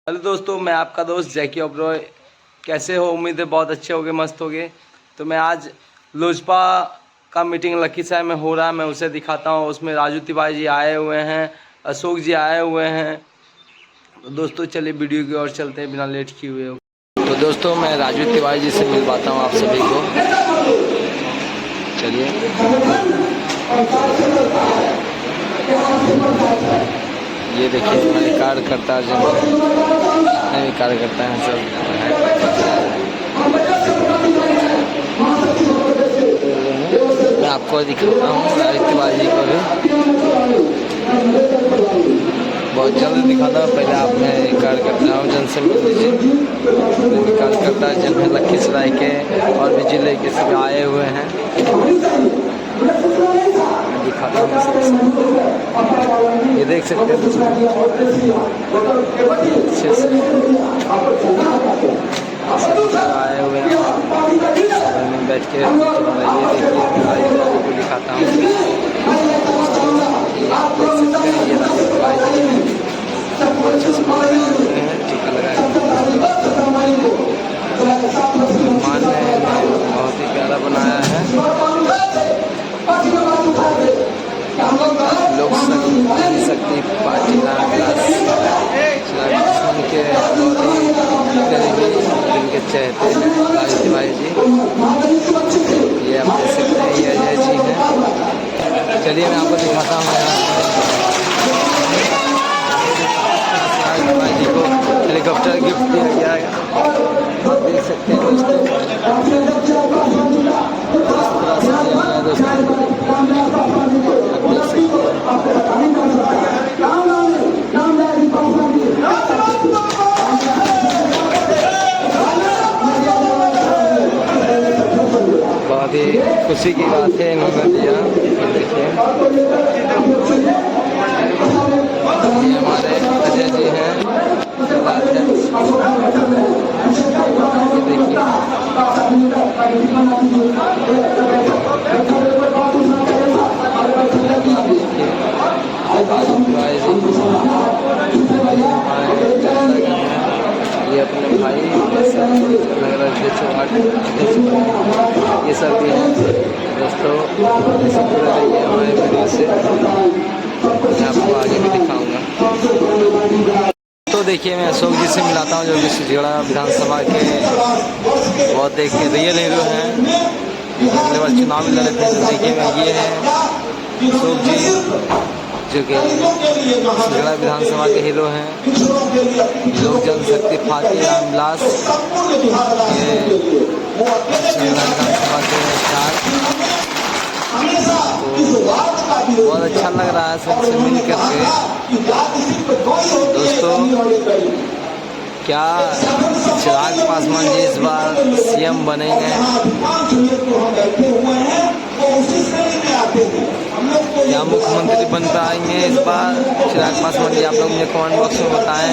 Hello दोस्तों, मैं आपका दोस्त जैकी ओब्रॉय। कैसे हो? उम्मीद है बहुत अच्छे होगे, मस्त होगे। तो मैं आज लोजपा का मीटिंग लखीसराय में हो रहा है, मैं उसे दिखाता हूँ। उसमें राजू तिवारी जी आए हुए हैं, अशोक जी आए हुए हैं। तो दोस्तों चलिए वीडियो की ओर चलते हैं बिना लेट किए हुए। तो दोस्तों मैं राजू तिवारी जी से मिलवाता हूँ आप सभी को। चलिए ये देखिए हमारे कार्यकर्ता जो नहीं कार्यकर्ता हैं सब मैं आपको दिखाता हूँ राजू तिवारी जी को भी बहुत जल्द दिखाता हूँ। पहले आप मैं कार्यकर्ता हूँ जन से मिल लीजिए। कार्यकर्ता जन है लखीसराय के और भी जिले के सभी आए हुए हैं। दिखाता हूँ ये देख सकते हैं दोस्तों अच्छे से आए हुए हैं में बैठ के। ये देखिए राजू को दिखाता हूँ। देख सकते हैं ये राजू तिवारी अच्छे से टीका लगाए मान ने बहुत ही प्यारा बनाया है। लोक शक्ति पार्टी के दिल के चहते हैं राजू तिवारी जी। ये आप देख सकते हैं ये अजय जी हैं। चलिए मैं आपको दिखाता हूँ राजू तिवारी जी को हेलीकॉप्टर गिफ्ट दिया गया है। आप देख सकते हैं बहुत ही खुशी की बात है इन्होंने दिया। देखिए ये हमारे अजय जी हैं। ये अपने भाई ये सब भी हैं दोस्तों। ऐसे पूरा रहिए हमारे वीडियो से, मैं आपको आगे भी दिखाऊंगा। तो देखिए मैं अशोक जी से मिलाता हूँ जो कि सिजगढ़ा विधानसभा के बहुत एक रियल हीरो हैं। अगले बार चुनाव में लड़े थे। तो देखिए मैं ये है अशोक जी जो कि सिजगढ़ा विधानसभा के हीरो हैं। लोक जनशक्ति पार्टी रामविलास ये विधानसभा के स्टार। तो बहुत अच्छा लग रहा है सबसे मिल करके दोस्तों। क्या चिराग पासवान जी इस बार सीएम बनेंगे? क्या मुख्यमंत्री बन पाएंगे इस बार चिराग पासवान जी? आप लोग मुझे कमेंट बॉक्स में बताएं।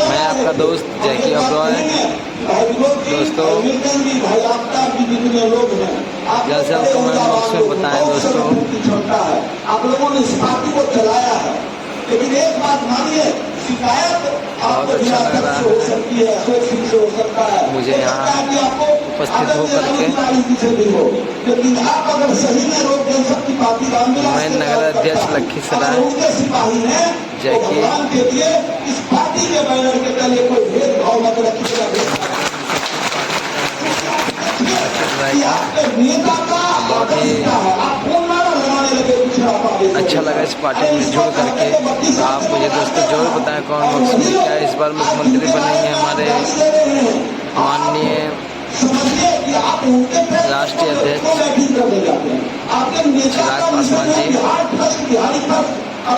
मैं आपका दोस्त जैकी ओब्रॉय दोस्तों। जल्द से जल्द कमेंट बॉक्स में बताएं दोस्तों। आप लोगों ने इस पार्टी को चलाया है, लेकिन एक बात मानिए, शिकायत बहुत अच्छा लग रहा है मुझे यहाँ उपस्थित होकर के। मैं नगर अध्यक्ष लखीसराय जैकी बहुत ही अच्छा लगा इस पार्टी में जुड़ करके। तो आप मुझे दोस्तों जरूर बताएं कौन मुख्यमंत्री क्या इस बार मुख्यमंत्री बनेंगे हमारे माननीय राष्ट्रीय अध्यक्ष चिराग पासवान जी। ये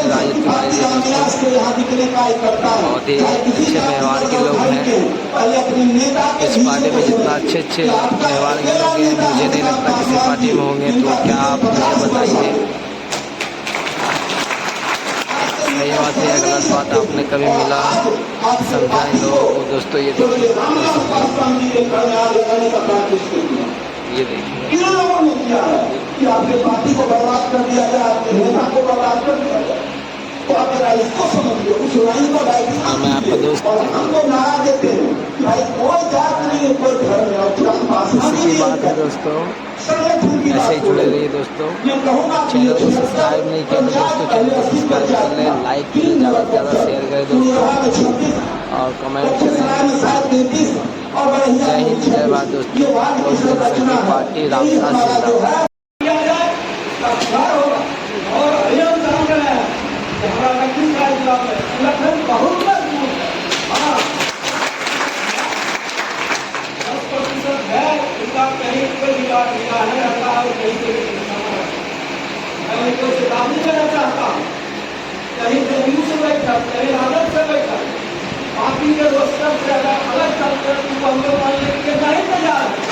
राजू तिवारी जी बहुत ही अच्छे व्यवहार के लोग हैं। इस पार्टी में जितना अच्छे व्यवहार के लोग हैं मुझे नहीं लगता किसी पार्टी में होंगे। तो क्या आप मुझे बताइए सही बात है या गलत बात आपने कभी मिला समझाएं लोगों को दोस्तों। ये देखिए ये देखिए तो आप जरा इसको समझिए, उस लाइन पर बैठिए और मैं आपका दोस्त और हमको नारा देते हैं कि भाई कोई जात नहीं है, कोई धर्म है, और चिराग पासवान इसी जी की बात है ने दोस्तों। संगठन की ऐसे बात ही को जुड़े लेकर रहिए दोस्तों। मैं कहूँगा कि ये चैनल को 76 सब्सक्राइब नहीं किया तो पंचायत दोस्तों पहले चैनल को 80 सब्सक्राइब कर पंचायत लें, था, लाइक 3 करें, ज़्यादा नगर से ज़्यादा परिषद, शेयर करें कुलधरा में दोस्तों 26 और कमेंट लखीसराय में करें। शायद 33 और बड़हिया जय में हिंद, जय भारत 26। दोस्तों। ये वार्ड की लोक संरचना जनशक्ति है, पार्टी यही रामदास हमारा जो जिंदाबाद। है किया जाए, इसका सुधार होगा। और अभियान काम कर रहे हैं कि हमारा लखीसराय जिला में संगठन बहुत मजबूत है। हाँ, 10% है, इनका कहीं कोई विवाद नहीं रहता है, कहीं से भी निशाना है। मैं उनको चेतावनी देना चाहता हूँ, कहीं जदयू से बैठक, कहीं राजद से बैठक, पार्टी के रोस्टर से अगर अलग चलते हैं तो हम लोग मानने के नहीं तैयार हैं।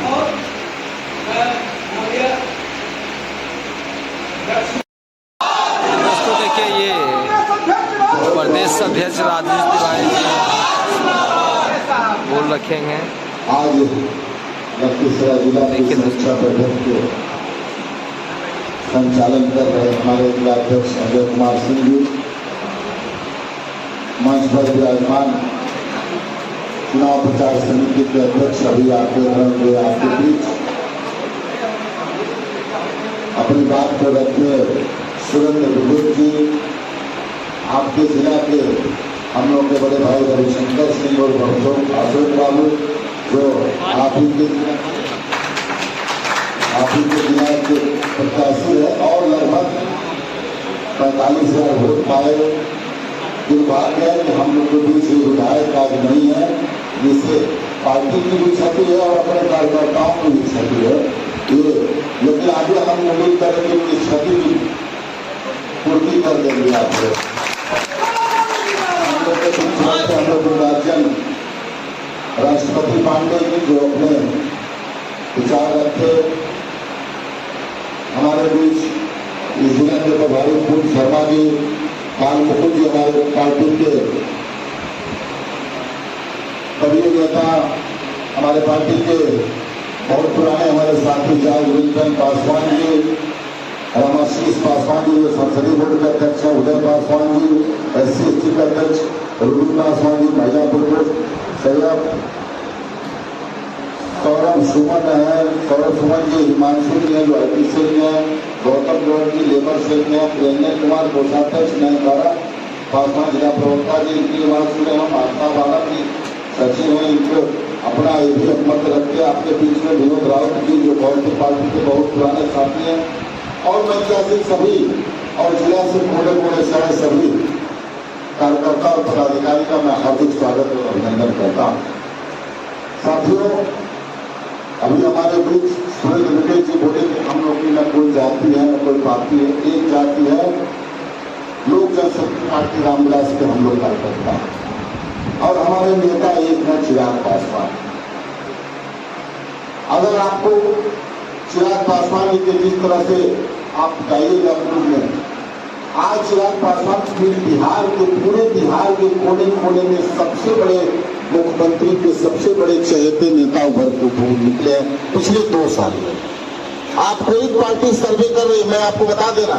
और दोस्तों देखिए ये प्रदेश अध्यक्ष राजेश तिवारी जी बोल रखेंगे। आज लखीसराय जिला की देखिए समीक्षा बैठक के संचालन कर रहे हमारे जिलाध्यक्ष अजय कुमार सिंह जी, मंच पर विराजमान चुनाव प्रचार समिति के अध्यक्ष अभी आपके बीच अपनी बात को रखते सुरेंद्र विभूत जी, आपके जिला के हम लोग के बड़े भाई रविशंकर सिंह और अशोक बाबू जो आप ही के जिला के प्रत्याशी है और लगभग 45,000 वोट पाए। दुर्भाग्य है कि हम लोग के बीच विधायक आज नहीं है, जिससे पार्टी की भी क्षति है और अपने कार्यकर्ताओं की भी क्षति है ये, लेकिन आगे हम उम्मीद करेंगे कि क्षति की पूर्ति कर देंगे आपको। हम लोग के गार्जियन राष्ट्रपति पांडे जी जो अपने विचार रखे, हमारे बीच इस जिले के प्रभारी पूर्ण शर्मा जी, काल मुकुंद जी हमारे पार्टी के कवि नेता, हमारे पार्टी के बहुत पुराने हमारे साथी जॉर्ज विल्सन पासवान जी, रामाशीष पासवान जी जो संसदीय बोर्ड के अध्यक्ष है, उदय पासवान जी SC/ST के अध्यक्ष, रूबी पासवान जी मिर्जापुर सैयद, सौरभ सुमन है, सौरभ सुमन जी हिमांशु जी है जो IT से है, गौतम गौड़ जी लेबर से है, प्रेरणा कुमार कोषाध्यक्ष नयनतारा पासवान जिला प्रवक्ता जी, इनकी बात सुने हम आस्था वाला जी सचिव हैं, इनको अपना एरिया मत रखते। आपके बीच में विनोद रावत जी जो कांग्रेस पार्टी के बहुत पुराने साथी हैं और मैं ऐतिहासिक सभी और जिला से कोने कोने से आए सभी कार्यकर्ता और पदाधिकारी का मैं हार्दिक स्वागत और अभिनंदन करता हूँ। साथियों, अभी हमारे बीच सुरेंद्र विवेक जी बोले कि हम लोग की न कोई जाति है न कोई पार्टी है, एक जाति है, लोक जनशक्ति पार्टी रामविलास के हम लोग कार्यकर्ता हैं और हमारे नेता एक है चिराग पासवान। अगर आपको चिराग पासवान के जिस तरह से आप बताइएगा में आज चिराग पासवान पूरे बिहार के कोने कोने में सबसे बड़े मुख्यमंत्री के सबसे बड़े चहेते नेता उभर के निकले हैं पिछले 2 साल में। आप कोई पार्टी सर्वे कर रही, मैं आपको बता देना,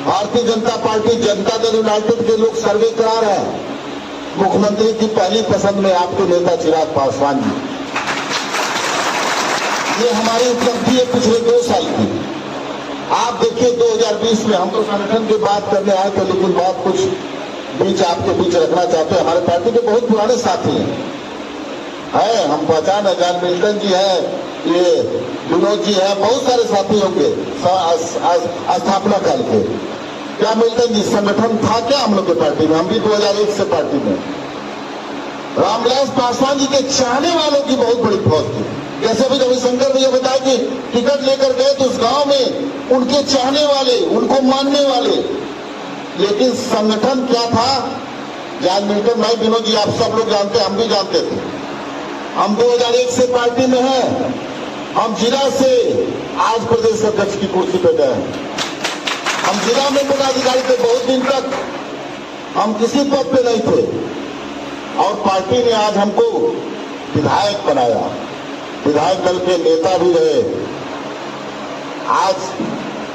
भारतीय जनता पार्टी, जनता दल यूनाइटेड के लोग सर्वे करा रहे हैं, मुख्यमंत्री की पहली पसंद में आपके नेता चिराग पासवान जी। ये हमारी उपलब्धि है पिछले 2 साल की। आप देखिए 2020 में हम तो संगठन की बात करने आए थे, लेकिन बात कुछ बीच आपके बीच रखना चाहते हैं। हमारे पार्टी के बहुत पुराने साथी हैं, हम पहचान है, जॉन मिल्टन जी है, ये विनोद जी है, बहुत सारे साथी होंगे स्थापना काल के। क्या मिल्टन जी संगठन था क्या हम लोग के पार्टी में? हम भी 2001 से पार्टी में। रामविलास पासवान जी के चाहने वालों की बहुत बड़ी फौज थी। जैसे भी रविशंकर भैया बताया कि टिकट लेकर गए तो उस गांव में उनके चाहने वाले, उनको मानने वाले, लेकिन संगठन क्या था? जॉन मिल्टन भाई, विनोद जी, आप सब लोग जानते हैं, हम भी जानते थे। हम 2001 से पार्टी में हैं, हम जिला से आज प्रदेश अध्यक्ष की कुर्सी पे गए। हम जिला में पदाधिकारी थे बहुत दिन तक, हम किसी पद पे नहीं थे और पार्टी ने आज हमको विधायक बनाया, विधायक दल के नेता भी रहे। आज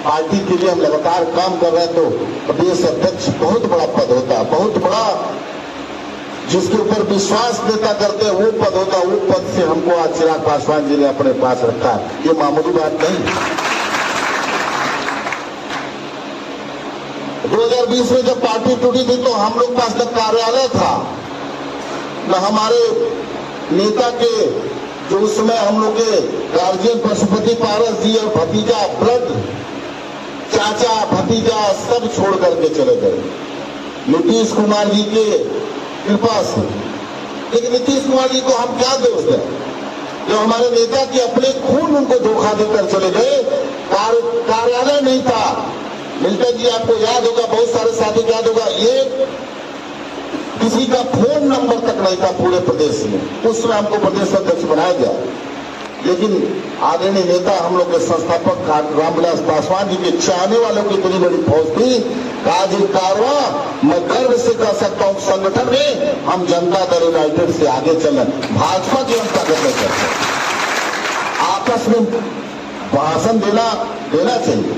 पार्टी के लिए हम लगातार काम कर रहे हैं, तो प्रदेश अध्यक्ष बहुत बड़ा पद होता है, बहुत बड़ा, जिसके ऊपर विश्वास नेता करते हैं वो पद होता है। वो पद से हमको आज चिराग पासवान जी ने अपने पास रखा है, ये मामूली बात नहीं। 2020 में जब पार्टी टूटी थी तो हम लोग पास न कार्यालय था, न हमारे नेता के जो उस समय हम लोग के गार्जियन पशुपति पारस जी और भतीजा ब्लड चाचा भतीजा सब छोड़ करके चले गए नीतीश कुमार जी के कृपा से। लेकिन नीतीश कुमार जी को हम क्या दोष दें, जो हमारे नेता के अपने खून उनको धोखा देकर चले गए। कार्यालय नहीं था। मिल्टन जी आपको याद होगा, बहुत सारे साथी को याद होगा, ये किसी का फोन नंबर तक नहीं था पूरे प्रदेश में। उस समय हमको प्रदेश अध्यक्ष बनाया गया। लेकिन आदरणीय नेता हम लोग के संस्थापक रामविलास पासवान जी के चाहने वालों की इतनी बड़ी फौज थी। आज ये कारवां मैं गर्व से कह सकता हूं, संगठन में हम जनता दल यूनाइटेड से आगे चले, भाजपा की हम ताकत नहीं करते। आपस में भाषण देना चाहिए,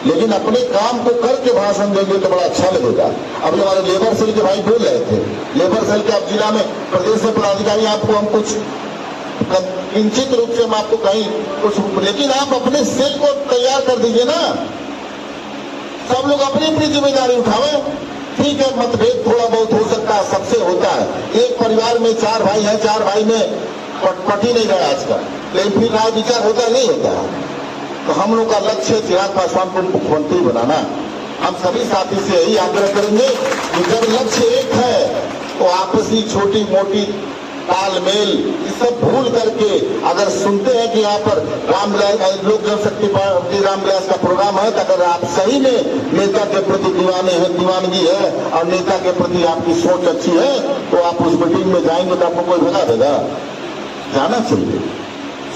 लेकिन अपने काम को करके भाषण देंगे तो बड़ा अच्छा लगेगा। अभी हमारे लेबर सेल के भाई बोल रहे थे, लेबर सेल के अब जिला में प्रदेश से पदाधिकारी आपको हम कुछ किंचित रूप से हम आपको कहीं कुछ, लेकिन आप अपने सेल को तैयार कर दीजिए ना। सब लोग अपनी अपनी जिम्मेदारी उठावे। ठीक है, मतभेद थोड़ा बहुत हो सकता है, सबसे होता है। एक परिवार में 4 भाई हैं, 4 भाई में पटी नहीं गया आज का, लेकिन फिर राय विचार होता नहीं होता है। तो हम लोग का लक्ष्य है चिराग पासवान को मुख्यमंत्री बनाना। हम सभी साथी से यही आग्रह करेंगे कि जब लक्ष्य एक है तो आपसी छोटी मोटी तालमेल ये सब भूल करके, अगर सुनते हैं कि यहाँ पर रामविलास लोक जनशक्ति पार्टी रामविलास का प्रोग्राम है, तो अगर आप सही में नेता के प्रति दीवाने हैं, दीवानगी है और नेता के प्रति आपकी सोच अच्छी है, तो आप उस मीटिंग में जाएंगे तो आपको कोई भगा देगा। जाना चाहिए,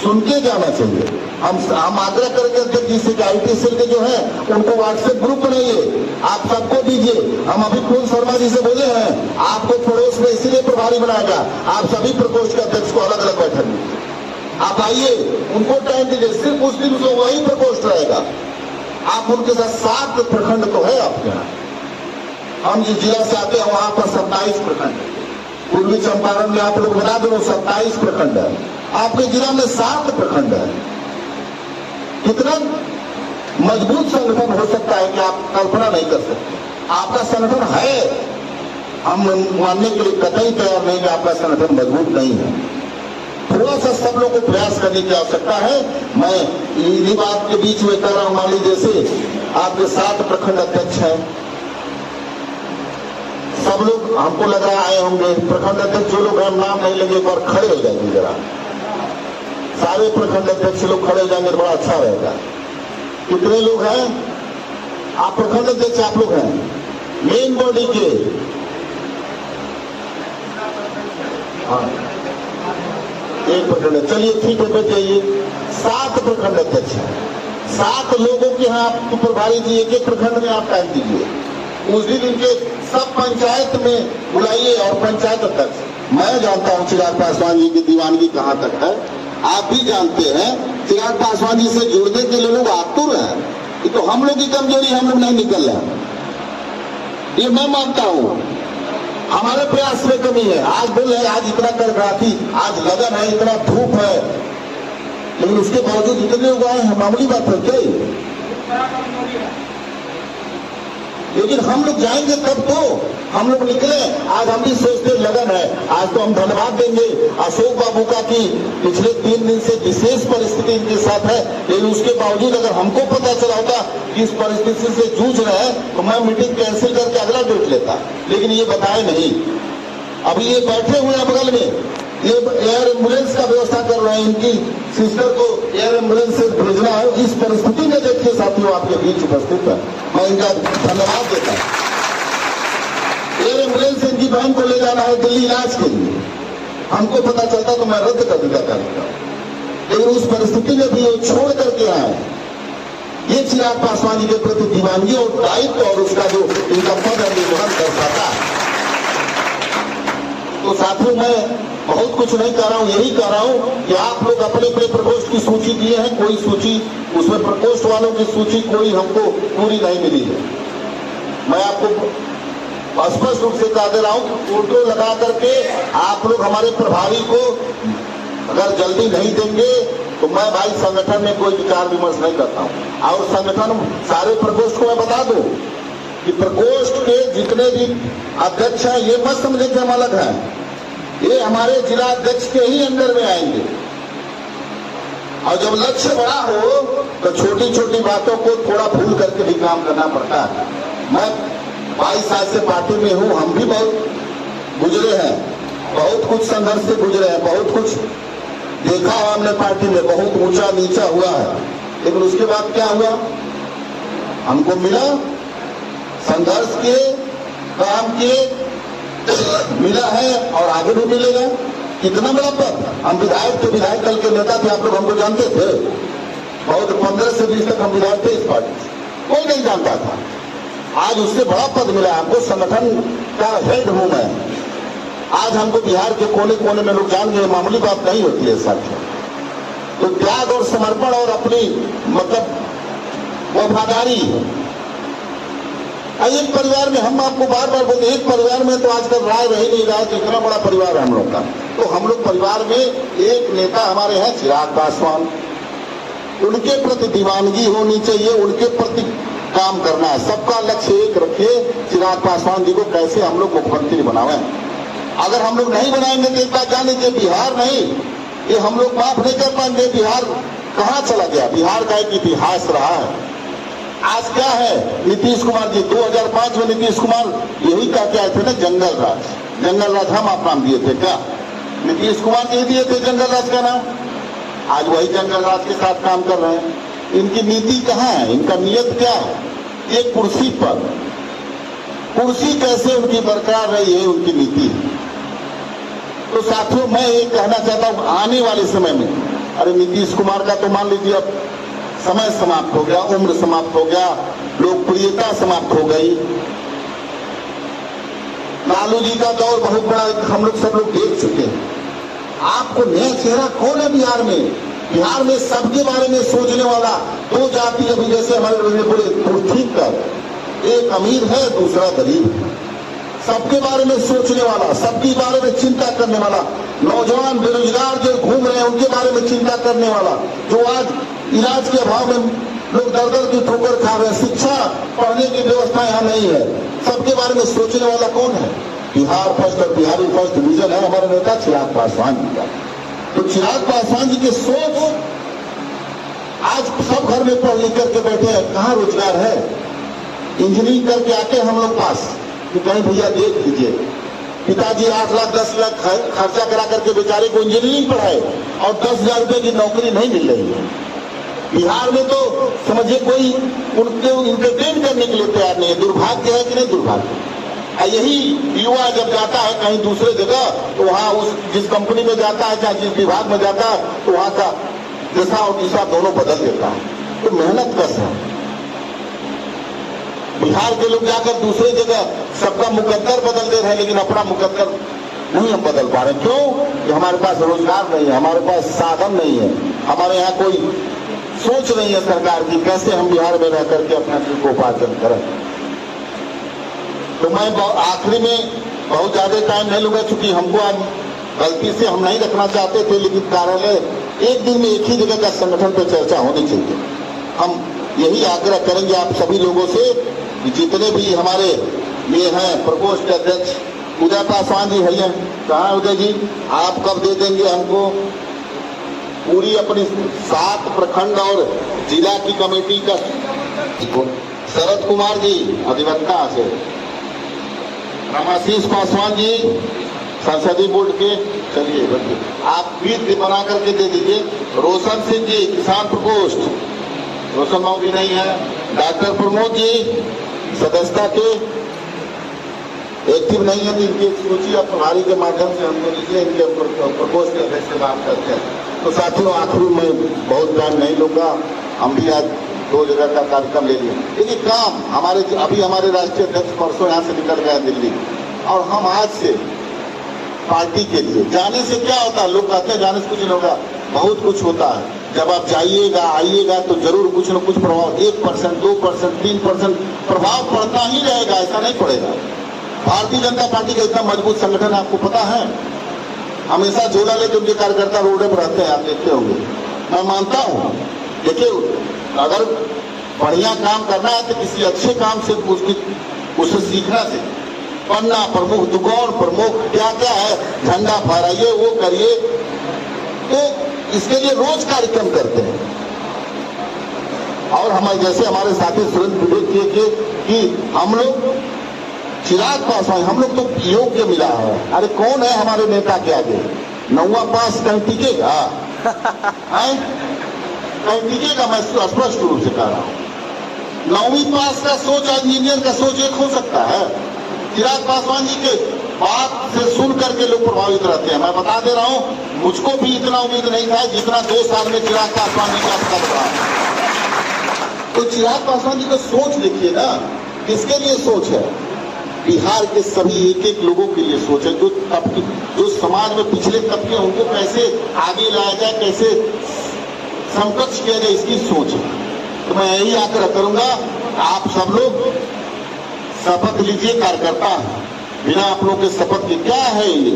सुन के जाना चाहिए। हम आग्रह करके अध्यक्ष जी से आईटी सेल के जो है उनको व्हाट्सएप ग्रुप बनाइए, आप सबको दीजिए। हम अभी पूर्ण शर्मा जी से बोले हैं, आपको पड़ोस में इसीलिए प्रभारी बनाएगा, आप सभी प्रकोष्ठ के अध्यक्ष को अलग अलग बैठक दीजिए। आप आइए, उनको टाइम दीजिए, सिर्फ उस दिन उसको वही प्रकोष्ठ रहेगा। आप उनके साथ 7 प्रखंड तो है आपके यहाँ। हम जिस जिला से आते हैं वहां पर 27 प्रखंड है। पूर्वी चंपारण में आप लोग बना दो 27 प्रखंड है, आपके जिला में 7 प्रखंड है। कितना मजबूत संगठन हो सकता है कि आप कल्पना नहीं कर सकते। आपका संगठन है, हम मानने के लिए कतई तैयार नहीं कि आपका संगठन मजबूत नहीं है। थोड़ा सा सब लोगों को प्रयास करने की आवश्यकता है। मैं इन्हीं बात के बीच में कर रहा हूं, मान लीजिए जैसे आपके 7 प्रखंड अध्यक्ष हैं, सब लोग हमको लग रहा आए होंगे। प्रखंड अध्यक्ष जो लोग हम नाम नहीं लेंगे, एक बार खड़े हो जाएंगे जरा, सारे प्रखंड अध्यक्ष लोग खड़े हो जाएंगे तो बड़ा अच्छा रहेगा। कितने लोग हैं आप प्रखंड अध्यक्ष? आप लोग हैं मेन बॉडी के। हाँ, एक प्रखंड, चलिए ठीक है, बैठ जाइए। 7 प्रखंड अध्यक्ष हैं, 7 लोगों के यहाँ आप प्रभारी जी एक प्रखंड में आप टाइम दीजिए। उस दिन इनके सब पंचायत में बुलाइए और पंचायत अध्यक्ष। मैं जानता हूं चिराग पासवान जी की दीवानगी कहां तक है, आप भी जानते हैं। चिराग पासवान जी से जुड़ने के लिए लोग आतुर हैं। ये तो हम लोग की कमजोरी, हम लोग नहीं निकल रहे हैं, ये मैं मानता हूं। हमारे प्रयास में कमी है। आज बोल रहे आज इतना करघराती, आज लगन है, इतना धूप है, लेकिन उसके बावजूद इतने लोग आए हैं, मामूली बात है क्या? लेकिन हम लोग जाएंगे तब तो हम लोग निकले। आज हम भी सोचते लगन है। आज तो हम धन्यवाद देंगे अशोक बाबू का कि पिछले 3 दिन से विशेष परिस्थिति इनके साथ है, लेकिन उसके बावजूद अगर हमको पता चला होता कि इस परिस्थिति से जूझ रहे हैं तो मैं मीटिंग कैंसिल करके अगला डेट लेता, लेकिन ये बताए नहीं। अभी ये बैठे हुए हैं बगल में, ये एयर एम्बुलेंस का व्यवस्था कर रहे हैं, इनकी सिस्टर को एयर एम्बुलेंस से भेजना है। इस परिस्थिति में देखिए साथियों आपके बीच उपस्थित है, मैं इनका धन्यवाद देता हूं। एयर एम्बुलेंस से इनकी बहन को ले जाना है दिल्ली इलाज के लिए, हमको पता चलता तो मैं रद्द कर देता कार्यक्रम, लेकिन उस परिस्थिति में भी वो छोड़ करके आए। ये चिराग पासवान जी के प्रति दीवानगी और दायित्व और उसका जो इनका पद है निर्वहन दर्शाता है। तो तो साथियों मैं बहुत कुछ नहीं कह रहा हूं, यही कह रहा हूं कि आप लोग अपने अपने प्रकोष्ठ की सूची दिए हैं, कोई सूची उसमें प्रकोष्ठ वालों की सूची कोई हमको पूरी नहीं मिली है। मैं आपको स्पष्ट रूप से कह दे रहा हूं, फोटो लगा करके आप लोग हमारे प्रभारी को अगर जल्दी नहीं देंगे तो मैं भाई संगठन में कोई विचार विमर्श नहीं करता हूं। और संगठन सारे प्रकोष्ठ को मैं बता दूं कि प्रकोष्ठ के जितने भी अध्यक्ष हैं ये मत समझे कि हम अलग हैं, ये हमारे जिला अध्यक्ष के ही अंडर में आएंगे। और जब लक्ष्य बड़ा हो तो छोटी छोटी बातों को थोड़ा भूल करके भी काम करना पड़ता है। मैं 22 साल से पार्टी में हूं, हम भी बहुत गुजरे हैं, बहुत कुछ संघर्ष से गुजरे हैं, बहुत कुछ देखा हमने पार्टी में, बहुत ऊंचा नीचा हुआ है। लेकिन उसके बाद क्या हुआ, हमको मिला, संघर्ष किए, काम किए, मिला है और आगे भी मिलेगा। कितना बड़ा पद, हम विधायक थे, विधायक दल के नेता थे, आप लोग हमको जानते थे, बहुत 15 से 20 तक हम विधायक थे इस पार्टी से, कोई नहीं जानता था। आज उससे बड़ा पद मिला हमको, संगठन का हेड हूं मैं। आज हमको बिहार के कोने कोने में लोग जान गए, मामूली बात नहीं होती है साथियों। तो त्याग और समर्पण और अपनी मतलब वफादारी, एक परिवार में, हम आपको बार बार बोलते एक परिवार में तो आजकल राय रही नहीं रहा, तो इतना बड़ा परिवार है हम लोग का। तो हम लोग परिवार में एक नेता हमारे हैं चिराग पासवान, उनके प्रति दीवानगी होनी चाहिए, उनके प्रति काम करना है। सबका लक्ष्य एक रखिए, चिराग पासवान जी को कैसे हम लोग मुख्यमंत्री बनावे। अगर हम लोग नहीं बनाएंगे तो एक बात जान लीजिए, बिहार नहीं, ये हम लोग माफ नहीं कर पाएंगे। बिहार कहाँ चला गया, बिहार का एक इतिहास रहा है। आज क्या है, नीतीश कुमार जी 2005 में नीतीश कुमार यही कह के आए थे ना, जंगल राज, जंगल राज हम आप नाम दिए थे क्या, नीतीश कुमार जी दिए थे जंगल राज का नाम। आज वही जंगल राज के साथ काम कर रहे हैं। इनकी नीति कहाँ है, इनका नियत क्या है, एक कुर्सी पर, कुर्सी कैसे उनकी बरकरार रही है, उनकी नीति। तो साथियों मैं ये कहना चाहता हूं, आने वाले समय में, अरे नीतीश कुमार का तो मान लीजिए अब समय समाप्त हो गया, उम्र समाप्त हो गया, लोकप्रियता समाप्त हो गई। लालू जी का दौर बहुत बड़ा हम लोग सब लोग देख चुके हैं। आपको नया चेहरा कौन है बिहार में? बिहार में सबके बारे में सोचने वाला दो जाति, अभी जैसे हमारे पूरे पृथ्वी पर एक अमीर है, दूसरा गरीब है। सबके बारे में सोचने वाला, सबके बारे में चिंता करने वाला, नौजवान बेरोजगार जो घूम रहे हैं उनके बारे में चिंता करने वाला, जो आज इलाज के अभाव में लोग दर दर की ठोकर खा रहे हैं, शिक्षा पढ़ने की व्यवस्था यहाँ नहीं है, सबके बारे में सोचने वाला कौन है? बिहार फर्स्ट और बिहारी फर्स्ट विजन है हमारे नेता चिराग पासवान जी का। तो चिराग पासवान जी की सोच, आज सब घर में पढ़ लिख करके बैठे हैं, कहाँ रोजगार है? इंजीनियरिंग करके आते हैं हम लोग पास कि कहीं भैया देख लीजिए, पिताजी 8 लाख 10 लाख खर्चा करा करके बेचारे को इंजीनियरिंग पढ़ाए और 10,000 रुपए की नौकरी नहीं मिल रही है। बिहार में तो समझिए कोई उनके इंटरटेन करने के लिए तैयार नहीं है। दुर्भाग्य है कि नहीं दुर्भाग्य? यही युवा जब जाता है कहीं दूसरे जगह तो वहाँ उस जिस कंपनी में जाता है, चाहे जिस विभाग में जाता है, तो वहाँ का दिशा और दिशा दोनों बदल देता है। तो मेहनत कस है। बिहार के लोग जाकर दूसरे जगह सबका मुकद्दर बदल दे रहे हैं, लेकिन अपना मुकद्दर नहीं हम बदल पा रहे। क्यों? कि हमारे पास रोजगार नहीं है, हमारे पास साधन नहीं है, हमारे यहाँ कोई सोच नहीं है सरकार की कैसे हम बिहार में रह करके अपना जीविकोपार्जन करें। तो मैं आखिरी में बहुत ज्यादा टाइम नहीं लूंगा, चूंकि हमको आज गलती से हम नहीं रखना चाहते थे, लेकिन कार्यालय एक दिन में एक ही जगह का संगठन पर चर्चा होनी चाहिए। हम यही आग्रह करेंगे आप सभी लोगों से, जितने भी हमारे ये हैं प्रकोष्ठ अध्यक्ष उदय पासवान जी है, कहाँ उदय जी, आप कब दे देंगे हमको पूरी अपनी 7 प्रखंड और जिला की कमेटी का? शरद कुमार जी अधिवक्ता से, रमाशीष पासवान जी संसदीय बोर्ड के, चलिए बढ़िए, आप भी बना करके दे दीजिए। रोशन सिंह जी किसान प्रकोष्ठ, रोशन बाबू भी नहीं है। डॉक्टर प्रमोद जी सदस्यता के एक्टिव नहीं है, इनकी सूची आप प्रभारी के माध्यम से हमको दीजिए, इनके प्रकोष्ठ के अध्यक्ष से बात करते हैं। तो साथियों आखिरी में बहुत टाइम नहीं लूंगा, हम भी आज 2 जगह का कार्यक्रम ले लिए। देखिए काम हमारे, अभी हमारे राष्ट्रीय अध्यक्ष परसों यहाँ से निकल गए दिल्ली, और हम आज से पार्टी के लिए। जाने से क्या होता है, लोग कहते हैं जाने से कुछ नहीं होगा, बहुत कुछ होता है। जब आप जाइएगा आइएगा तो जरूर कुछ न कुछ प्रभाव, 1%, 2%, 3% प्रभाव पड़ता ही रहेगा, ऐसा नहीं पड़ेगा। भारतीय जनता पार्टी का इतना मजबूत संगठन है, आपको पता है, हमेशा झोला लेकर उनके कार्यकर्ता रोड पर रहते हैं, आप देखते होंगे। मैं मानता हूँ, देखिए अगर बढ़िया काम करना है तो किसी अच्छे काम से उससे सीखना चाहिए। पन्ना प्रमुख, दुकान प्रमुख, क्या क्या है, झंडा फहराइए, वो करिए, तो इसके लिए रोज कार्यक्रम करते हैं। और हमारे जैसे हमारे साथी सुरेंद्र विवेक किए कि हम लोग चिराग पासवान, हम लोग तो योग्य मिला है। अरे कौन है हमारे नेता के आगे? 9वां पास कहीं टिकेगा? कहीं टिकेगा? मैं स्पष्ट रूप से कह रहा हूं, 9वीं पास का सोच इंजीनियर का सोच एक हो सकता है। चिराग पासवान जी के बात से सुन करके लोग प्रभावित रहते हैं। मैं बता दे रहा हूं, मुझको भी इतना उम्मीद नहीं था जितना 2 साल में चिराग पासवान जी का पता चला। तो चिराग पासवान जी का सोच देखिए ना, किसके लिए सोच है? बिहार के सभी एक एक लोगों के लिए सोच है। जो समाज में पिछले तबके, उनको कैसे आगे लाया जाए, कैसे समकक्ष किया जाए, इसकी सोच है। तो मैं यही आग्रह करूंगा, आप सब लोग शपथ लीजिए। कार्यकर्ता बिना आप लोग के शपथ के क्या है ये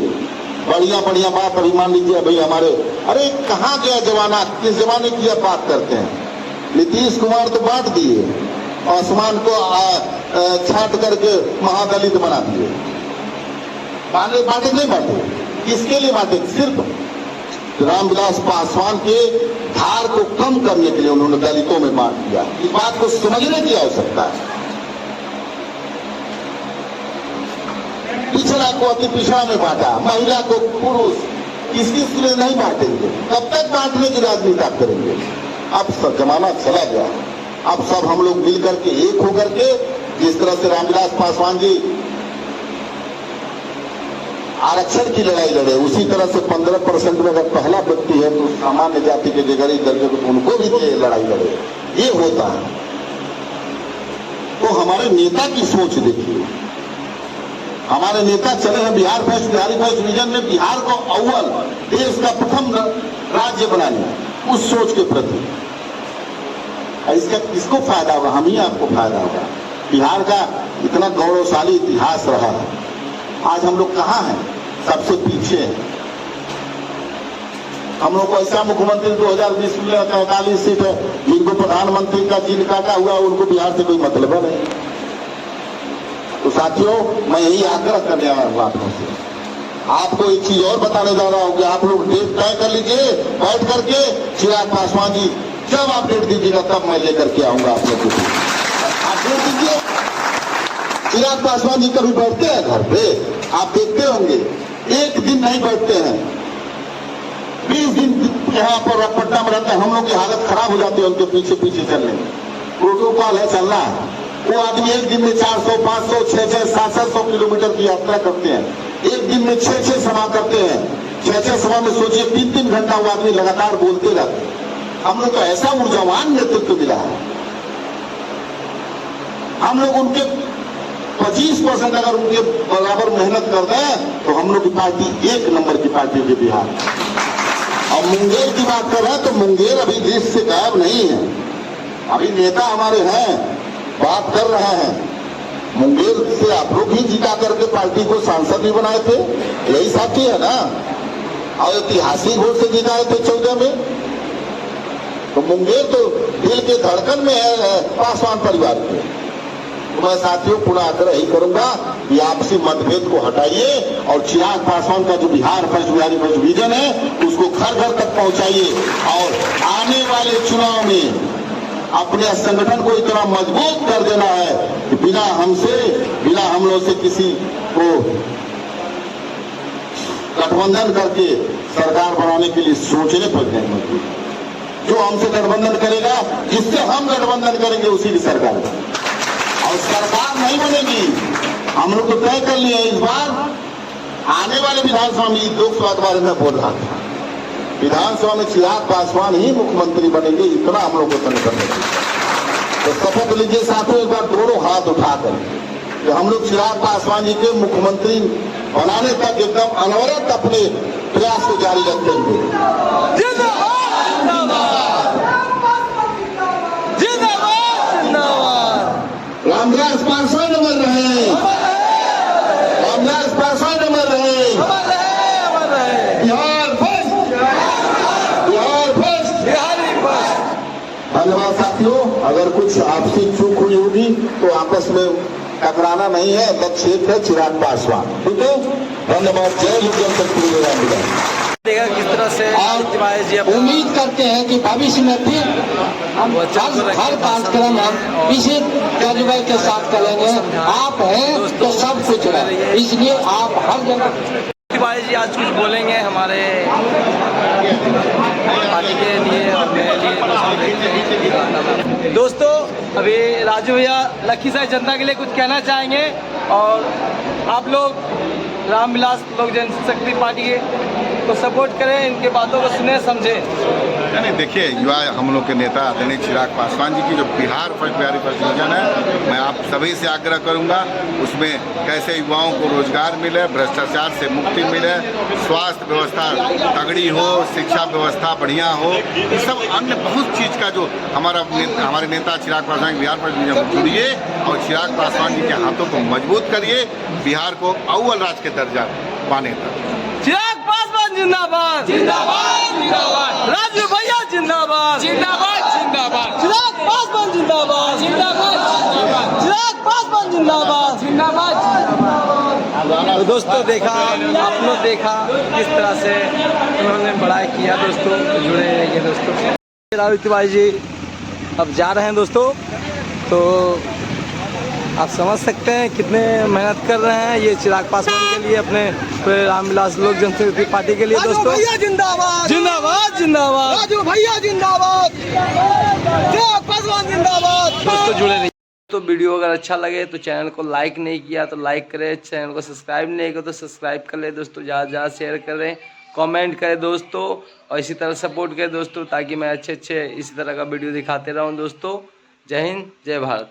बढ़िया बढ़िया बात? अभी मान लीजिए भाई हमारे, अरे कहाँ गया जमाना, किस जमाने की आप बात करते हैं? नीतीश कुमार तो बांट दिए, आसमान को छाट करके महादलित बना दिए। बांटे नहीं बांटे, किसके लिए बांटे? सिर्फ रामविलास पासवान के धार को कम करने के लिए उन्होंने दलितों में बांट दिया। इस बात को समझने की आवश्यकता है। पिछड़ा को अति पिछड़ा में बांटा, महिला को पुरुष, किस लिए नहीं बांटेंगे? कब तक बांटने की राजनीति आप करेंगे? अब सब जमाना चला गया। अब सब हम लोग मिलकर के एक होकर के, जिस तरह से रामविलास पासवान जी आरक्षण की लड़ाई लड़े, उसी तरह से 15% में अगर पहला व्यक्ति है तो सामान्य जाति के जो गरीब दर्जे को उनको भी ये लड़ाई लड़े, ये होता है। तो हमारे नेता की सोच देखिए, हमारे नेता चले हैं Bihar first, Bihari first vision में बिहार को अव्वल देश का प्रथम राज्य बनाने, उस सोच के प्रति। इसका किसको फायदा होगा? हम ही आपको फायदा होगा। बिहार का इतना गौरवशाली इतिहास रहा है, आज हम लोग कहाँ हैं? सबसे पीछे हैं। हम लोग को ऐसा मुख्यमंत्री 2020 में 43 सीट है, जिनको प्रधानमंत्री का चिन्ह काटा हुआ, उनको बिहार से कोई मतलब नहीं। तो साथियों, मैं यही आग्रह करने आया हूँ आपको से। आपको एक चीज और बताने जा रहा हूँ कि आप लोग डेट तय कर लीजिए बैठ करके। चिराग पासवान जी जब आप डेट दीजिएगा तब मैं लेकर के आऊंगा आप लोगों को। आप डेट दीजिए। चिराग पासवान जी कभी बैठते हैं घर पे? आप देखते होंगे, एक दिन नहीं बैठते हैं, 20 दिन यहाँ पर पटना में रहते हैं। हम लोग की हालत खराब हो जाती है उनके पीछे पीछे चलने में। प्रोटोकॉल है, चलना है। वो आदमी एक दिन में 400, 500, 600, 700 किलोमीटर की यात्रा करते हैं। एक दिन में 6 सभा करते हैं। 6 सभा में सोचिए 3-3 घंटा वो आदमी लगातार बोलते रहते हैं। हम लोग को ऐसा ऊर्जावान नेतृत्व मिला है। हम लोग उनके 25% अगर उनके बराबर मेहनत कर दें तो हम लोग की पार्टी 1 नंबर की पार्टी है बिहार। और मुंगेर की बात कर रहे हैं तो मुंगेर अभी देश से गायब नहीं है। अभी नेता हमारे हैं, बात कर रहे हैं। मुंगेर से आप लोग ही जिता करके पार्टी को सांसद भी बनाए थे, यही साथी है ना। और ऐतिहासिक वोट से जिताए थे 14 में। तो मुंगेर तो दिल के धड़कन में है पासवान परिवार के। तो मैं साथियों पुनः आग्रह ही करूंगा कि आपसी मतभेद को हटाइए और चिराग पासवान का जो Bihar first, Bihari first vision है उसको घर घर तक पहुंचाइए। और आने वाले चुनाव में अपने संगठन को इतना मजबूत कर देना है कि बिना हम लोग से किसी को गठबंधन करके सरकार बनाने के लिए सोचने पर जाएंगे। जो हमसे गठबंधन करेगा, जिससे हम गठबंधन करेंगे, उसी की सरकार बनेगी। और सरकार नहीं बनेगी, हम लोग तो तय कर लिए। इस बार आने वाले विधानसभा में लोकसभा के बारे में बोल रहा था, विधानसभा में चिराग पासवान ही मुख्यमंत्री बनेंगे, इतना हम लोग को तय करने की। तो शपथ लीजिए साथियों, एक बार दोनों हाथ उठाकर कि हम लोग चिराग पासवान जी के मुख्यमंत्री बनाने तक एकदम अनवरत अपने प्रयास को जारी रखेंगे। रामविलास पासवान अमर रहे, रामविलास पासवान अमर रहे, Bihar first, Bihar first, Bihari first. धन्यवाद साथियों, अगर कुछ आपसी चूक हुई होगी तो आपस में टकराना नहीं है, लक्ष्य एक है चिराग पासवान। ठीक है, धन्यवाद। जय हिंद, जय शक्ति, रामविलास। देखा किस तरह से तिवारी जी उम्मीद करते हैं कि भविष्य में फिर हम हर कार्यक्रम हम इसी तजुर्बे के साथ करेंगे। आप हैं तो सब कुछ है, इसलिए आप हर जगह। तिवारी जी आज कुछ बोलेंगे हमारे पार्टी के लिए और मेरे लिए। दोस्तों अभी राजू भैया लखीसराय जनता के लिए कुछ कहना चाहेंगे और आप लोग रामविलास लोक जनशक्ति पार्टी को सपोर्ट करें, इनके बातों को सुने समझे। नहीं, देखिए, युवा हम लोग के नेता आदरणीय चिराग पासवान जी की जो बिहार फर्स्ट बिहारी फर्स्ट योजना है, मैं आप सभी से आग्रह करूंगा उसमें कैसे युवाओं को रोजगार मिले, भ्रष्टाचार से मुक्ति मिले, स्वास्थ्य व्यवस्था तगड़ी हो, शिक्षा व्यवस्था बढ़िया हो, ये सब अन्य बहुत चीज़ का जो हमारे नेता चिराग पासवान बिहार फर्स्ट योजना को जुड़िए और चिराग पासवान जी के हाथों को मजबूत करिए, बिहार को अव्वल राज्य के दर्जा पाने तक। चिराग पासवान जिंदाबाद, जिंदाबाद, जिंदाबाद। राजू भैया जिंदाबाद, जिंदाबाद, जिंदाबाद। चिराग पासवान जिंदाबाद, जिंदाबाद, जिंदाबाद। चिराग पासवान जिंदाबाद, जिंदाबाद, जिंदाबाद। तो दोस्तों देखा, आपने देखा किस तरह से उन्होंने बड़ाई किया। दोस्तों जुड़े रहिए दोस्तों। राजू तिवारी जी अब जा रहे हैं दोस्तों, तो आप समझ सकते हैं कितने मेहनत कर रहे हैं ये चिराग पासवान के लिए, अपने रामविलास लोक जनशक्ति पार्टी के लिए। दोस्तों भैया जिंदाबाद, जिंदाबाद, जिंदाबाद। राजू भैया जिंदाबाद, चिराग पासवान जिंदाबाद। दोस्तों जुड़े रहिए। तो वीडियो अगर अच्छा लगे तो चैनल को लाइक नहीं किया तो लाइक करें, चैनल को सब्सक्राइब नहीं किया तो सब्सक्राइब कर ले दोस्तों, ज़्यादा शेयर करें, कमेंट करें दोस्तों, और इसी तरह सपोर्ट करें दोस्तों, ताकि मैं अच्छे इसी तरह का वीडियो दिखाते रहूं दोस्तों। जय हिंद, जय भारत।